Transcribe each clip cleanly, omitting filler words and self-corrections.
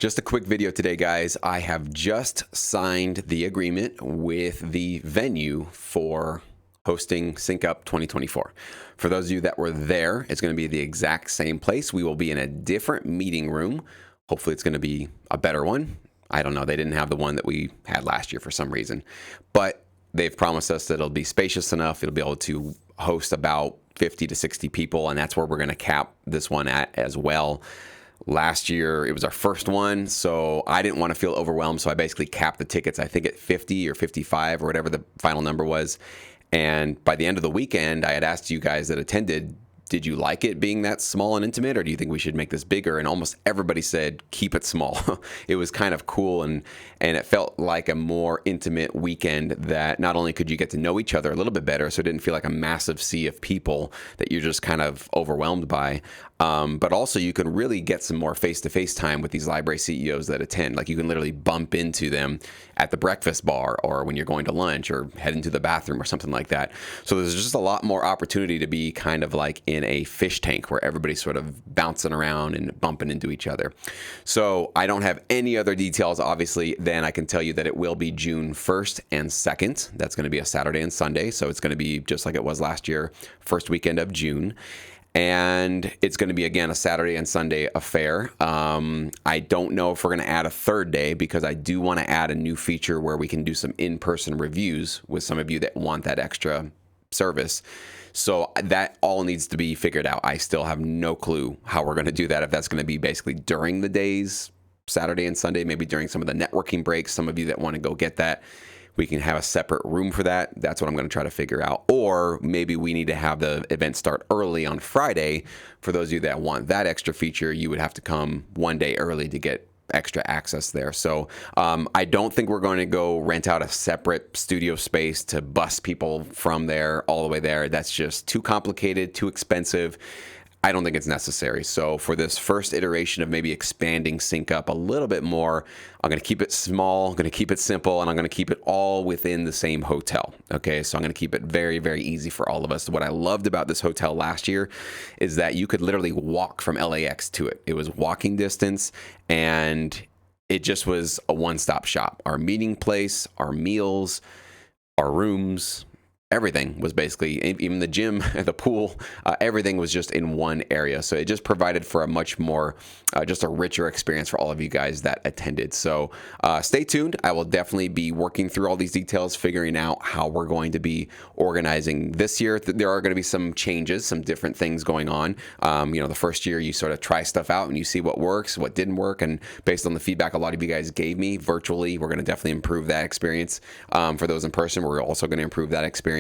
Just a quick video today, guys. I have just signed the agreement with the venue for hosting Synup 2024. For those of you that were there, it's going to be the exact same place. We will be in a different meeting room. Hopefully it's going to be a better one. I don't know. They didn't have the one that we had last year for some reason, but they've promised us that it'll be spacious enough. It'll be able to host about 50 to 60 people, and that's where we're going to cap this one at as well. Last year, it was our first one, so I didn't want to feel overwhelmed, so I basically capped the tickets, I think at 50 or 55 or whatever the final number was. And by the end of the weekend, I had asked you guys that attended, did you like it being that small and intimate, or do you think we should make this bigger? And almost everybody said, keep it small. It was kind of cool, and it felt like a more intimate weekend that not only could you get to know each other a little bit better, so it didn't feel like a massive sea of people that you're just kind of overwhelmed by, but also you can really get some more face-to-face time with these library CEOs that attend. Like you can literally bump into them at the breakfast bar or when you're going to lunch or head into the bathroom or something like that. So there's just a lot more opportunity to be kind of like in a fish tank where everybody's sort of bouncing around and bumping into each other. So I don't have any other details, obviously. Then I can tell you that it will be June 1st and 2nd. That's going to be a Saturday and Sunday. So it's going to be just like it was last year, first weekend of June. And it's going to be, again, a Saturday and Sunday affair. I don't know if we're going to add a third day because I do want to add a new feature where we can do some in-person reviews with some of you that want that extra service. So that all needs to be figured out. I still have no clue how we're going to do that, if that's going to be basically during the days, Saturday and Sunday, maybe during some of the networking breaks. Some of you that want to go get that, we can have a separate room for that. That's what I'm going to try to figure out. Or maybe we need to have the event start early on Friday. For those of you that want that extra feature, you would have to come one day early to get extra access there. So I don't think we're going to go rent out a separate studio space to bus people from there all the way there. That's just too complicated, too expensive. I don't think it's necessary. So for this first iteration of maybe expanding Synup a little bit more, I'm going to keep it small, I'm going to keep it simple, and I'm going to keep it all within the same hotel. Okay, so I'm going to keep it very, very easy for all of us. What I loved about this hotel last year is that you could literally walk from LAX to it. It was walking distance, and it just was a one-stop shop. Our meeting place, our meals, our rooms, everything was basically, even the gym, the pool, everything was just in one area. So it just provided for a much more, just a richer experience for all of you guys that attended. So stay tuned. I will definitely be working through all these details, figuring out how we're going to be organizing this year. There are going to be some changes, some different things going on. The first year you sort of try stuff out and you see what works, what didn't work. And based on the feedback a lot of you guys gave me virtually, we're going to definitely improve that experience. For those in person, we're also going to improve that experience.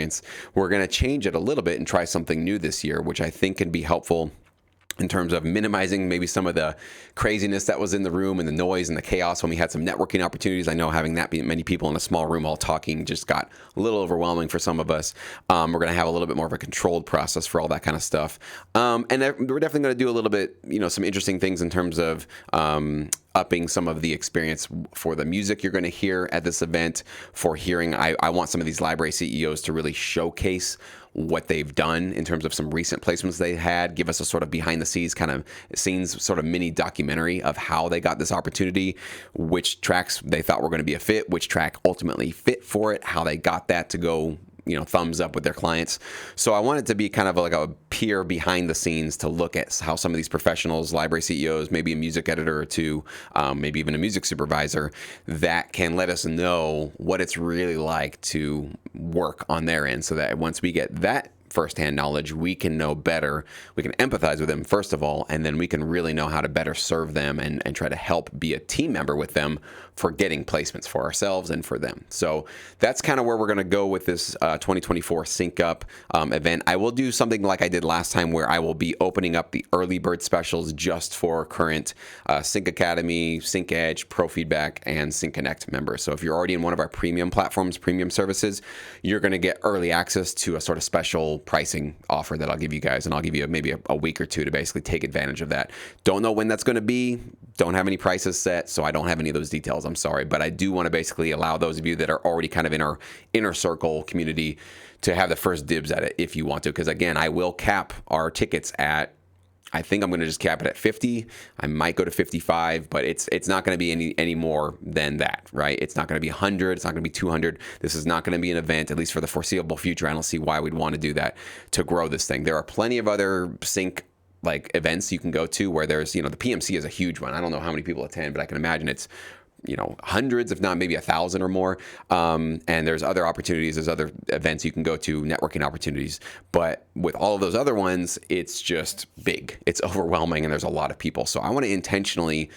We're going to change it a little bit and try something new this year, which I think can be helpful in terms of minimizing maybe some of the craziness that was in the room and the noise and the chaos when we had some networking opportunities. I know having that many people in a small room all talking just got a little overwhelming for some of us. We're going to have a little bit more of a controlled process for all that kind of stuff. And we're definitely going to do a little bit, some interesting things in terms of upping some of the experience for the music you're going to hear at this event. For hearing, I want some of these library CEOs to really showcase what they've done in terms of some recent placements they had, give us a sort of behind the scenes sort of mini documentary of how they got this opportunity, which tracks they thought were going to be a fit, which track ultimately fit for it, how they got that to go thumbs up with their clients. So I want it to be kind of like a peer behind the scenes to look at how some of these professionals, library CEOs, maybe a music editor or two, maybe even a music supervisor, that can let us know what it's really like to work on their end, so that once we get that firsthand knowledge, we can know better. We can empathize with them, first of all, and then we can really know how to better serve them and try to help be a team member with them for getting placements for ourselves and for them. So that's kind of where we're going to go with this 2024 Synup event. I will do something like I did last time, where I will be opening up the early bird specials just for current Sync Academy, Sync Edge, Pro Feedback, and Sync Connect members. So if you're already in one of our premium platforms, premium services, you're going to get early access to a sort of special pricing offer that I'll give you guys, and I'll give you maybe a week or two to basically take advantage of that. Don't know when that's going to be. Don't have any prices set, so I don't have any of those details. I'm sorry, but I do want to basically allow those of you that are already kind of in our inner circle community to have the first dibs at it if you want to, because again, I will cap our tickets at I think I'm going to just cap it at 50. I might go to 55, but it's not going to be any more than that, right? It's not going to be 100. It's not going to be 200. This is not going to be an event, at least for the foreseeable future. I don't see why we'd want to do that to grow this thing. There are plenty of other sync like events you can go to where there's, the PMC is a huge one. I don't know how many people attend, but I can imagine it's, hundreds, if not maybe 1,000 or more. And there's other opportunities, there's other events you can go to, networking opportunities. But with all of those other ones, it's just big. It's overwhelming, and there's a lot of people. So I want to intentionally,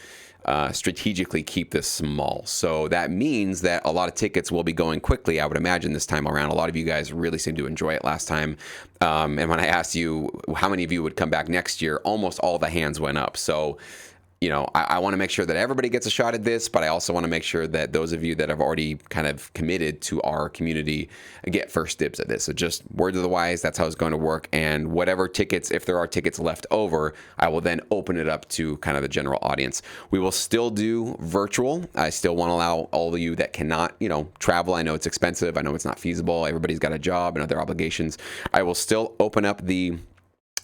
strategically keep this small. So that means that a lot of tickets will be going quickly, I would imagine, this time around. A lot of you guys really seemed to enjoy it last time. And when I asked you how many of you would come back next year, almost all the hands went up. So I want to make sure that everybody gets a shot at this, but I also want to make sure that those of you that have already kind of committed to our community get first dibs at this. So just word to the wise, that's how it's going to work. And whatever tickets, if there are tickets left over, I will then open it up to kind of the general audience. We will still do virtual. I still want to allow all of you that cannot, travel. I know it's expensive. I know it's not feasible. Everybody's got a job and other obligations. I will still open up the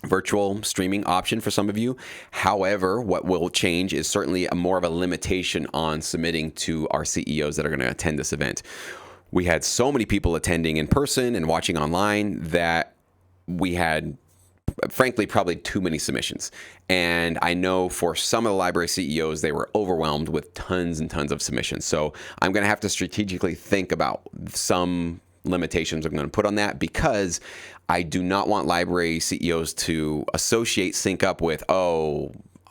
virtual streaming option for some of you. However, what will change is certainly more of a limitation on submitting to our CEOs that are going to attend this event. We had so many people attending in person and watching online that we had, frankly, probably too many submissions. And I know for some of the library CEOs, they were overwhelmed with tons and tons of submissions. So I'm going to have to strategically think about some limitations I'm going to put on that, because I do not want library CEOs to associate Synup with,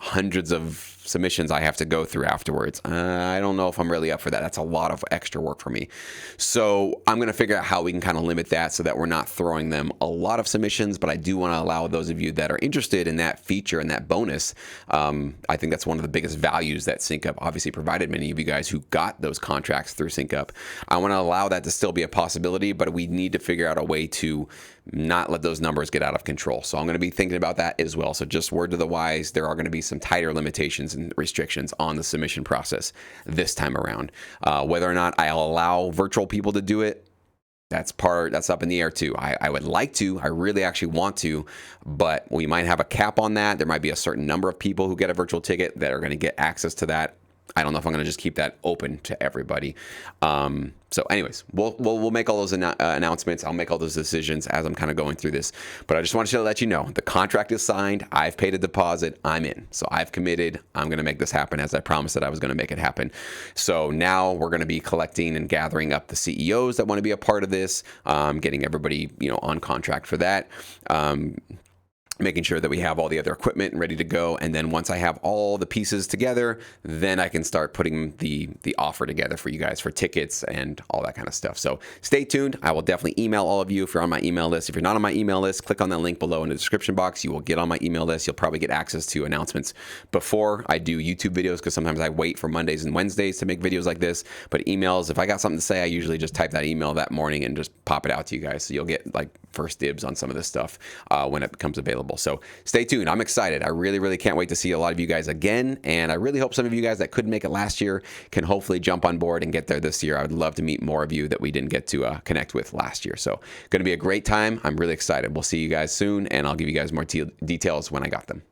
hundreds of submissions I have to go through afterwards. I don't know if I'm really up for that. That's a lot of extra work for me. So I'm going to figure out how we can kind of limit that so that we're not throwing them a lot of submissions, but I do want to allow those of you that are interested in that feature and that bonus. I think that's one of the biggest values that Synup obviously provided many of you guys who got those contracts through Synup. I want to allow that to still be a possibility, but we need to figure out a way to not let those numbers get out of control. So I'm going to be thinking about that as well. So just word to the wise, there are going to be some tighter limitations and restrictions on the submission process this time around. Whether or not I'll allow virtual people to do it, that's up in the air too. I would like to, I really actually want to, but we might have a cap on that. There might be a certain number of people who get a virtual ticket that are going to get access to that. I don't know if I'm going to just keep that open to everybody. So anyways, we'll make all those announcements. I'll make all those decisions as I'm kind of going through this. But I just wanted to let you know, the contract is signed. I've paid a deposit. I'm in. So I've committed. I'm going to make this happen as I promised that I was going to make it happen. So now we're going to be collecting and gathering up the CEOs that want to be a part of this, getting everybody, on contract for that. Making sure that we have all the other equipment ready to go. And then once I have all the pieces together, then I can start putting the offer together for you guys for tickets and all that kind of stuff. So stay tuned. I will definitely email all of you if you're on my email list. If you're not on my email list, click on that link below in the description box. You will get on my email list. You'll probably get access to announcements before I do YouTube videos, because sometimes I wait for Mondays and Wednesdays to make videos like this. But emails, if I got something to say, I usually just type that email that morning and just pop it out to you guys. So you'll get like first dibs on some of this stuff when it becomes available. So stay tuned. I'm excited. I really, really can't wait to see a lot of you guys again. And I really hope some of you guys that couldn't make it last year can hopefully jump on board and get there this year. I would love to meet more of you that we didn't get to connect with last year. So going to be a great time. I'm really excited. We'll see you guys soon, and I'll give you guys more details when I got them.